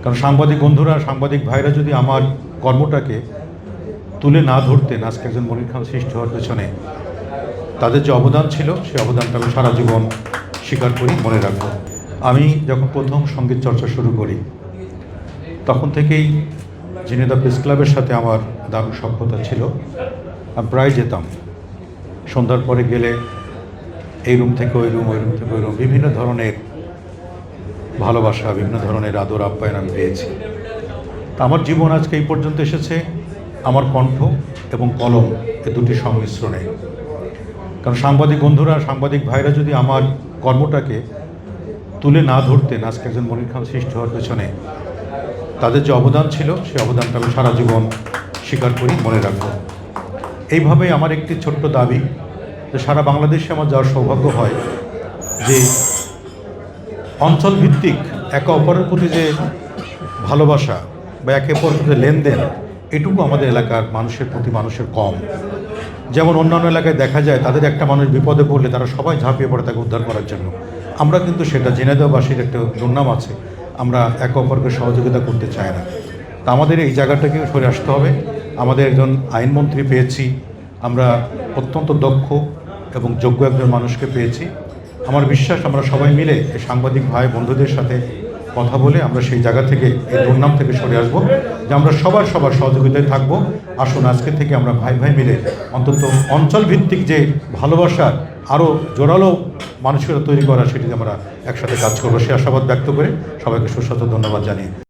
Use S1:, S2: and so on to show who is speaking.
S1: কারণ সাংবাদিক বন্ধুরা, সাংবাদিক ভাইরা যদি আমার কর্মটাকে তুলে না ধরতেন, আজকে একজন মনির খান সৃষ্টি হওয়ার পেছনে তাদের যে অবদান ছিল, সেই অবদানটা আমি সারা জীবন স্বীকার করি, মনে রাখব। আমি যখন প্রথম সঙ্গীত চর্চা শুরু করি, তখন থেকেই ঝিনেদা প্রেস ক্লাবের সাথে আমার দারুণ সখ্যতা ছিল। আমি প্রায় যেতাম, সন্ধ্যার পরে গেলে এই রুম থেকে ওই রুম, ওই রুম থেকে ওই রুম, বিভিন্ন ধরনের ভালোবাসা, বিভিন্ন ধরনের আদর আপ্যায়ন আমি পেয়েছি। আমার জীবন আজকে এই পর্যন্ত এসেছে আমার কণ্ঠ এবং কলম, এ দুটির সংমিশ্রণে। কারণ সাংবাদিক বন্ধুরা, সাংবাদিক ভাইরা যদি আমার কর্মটাকে তুলে না ধরতেন, আজকে একজন মনির খান সৃষ্টি হওয়ার পেছনে তাদের যে অবদান ছিল, সেই অবদানটা আমি সারা জীবন স্বীকার করি, মনে রাখব। এইভাবেই আমার একটি ছোট্ট দাবি যে সারা বাংলাদেশে আমার যাওয়ার সৌভাগ্য হয়, যে অঞ্চলভিত্তিক একে অপরের প্রতি যে ভালোবাসা বা একে অপরের প্রতি লেনদেন, এটুকু আমাদের এলাকার মানুষের প্রতি মানুষের কম। যেমন অন্যান্য এলাকায় দেখা যায়, তাদের একটা মানুষ বিপদে পড়লে তারা সবাই ঝাঁপিয়ে পড়ে তাকে উদ্ধার করার জন্য। আমরা কিন্তু সেটা ঝিনাইদহবাসীর একটা দুর্নাম আছে, আমরা একে অপরকে সহযোগিতা করতে চাই না। তা আমাদের এই জায়গাটাকে সরে আসতে হবে। আমাদের একজন আইনমন্ত্রী পেয়েছি, আমরা অত্যন্ত দক্ষ এবং যোগ্য একজন মানুষকে পেয়েছি। আমার বিশ্বাস আমরা সবাই মিলে এই সাংবাদিক ভাই বন্ধুদের সাথে কথা বলে আমরা সেই জায়গা থেকে, এই দুর্নাম থেকে সরে আসবো, যে আমরা সবার সহযোগিতায় থাকবো। আসুন আজকে থেকে আমরা ভাই ভাই মিলে অন্তত অঞ্চলভিত্তিক যে ভালোবাসার আরও জোরালো মানসিকতা তৈরি করা, সেটিতে আমরা একসাথে কাজ করবো। সে আশাবাদ ব্যক্ত করে সবাইকে সুস্বাস্থ্য ধন্যবাদ জানিয়ে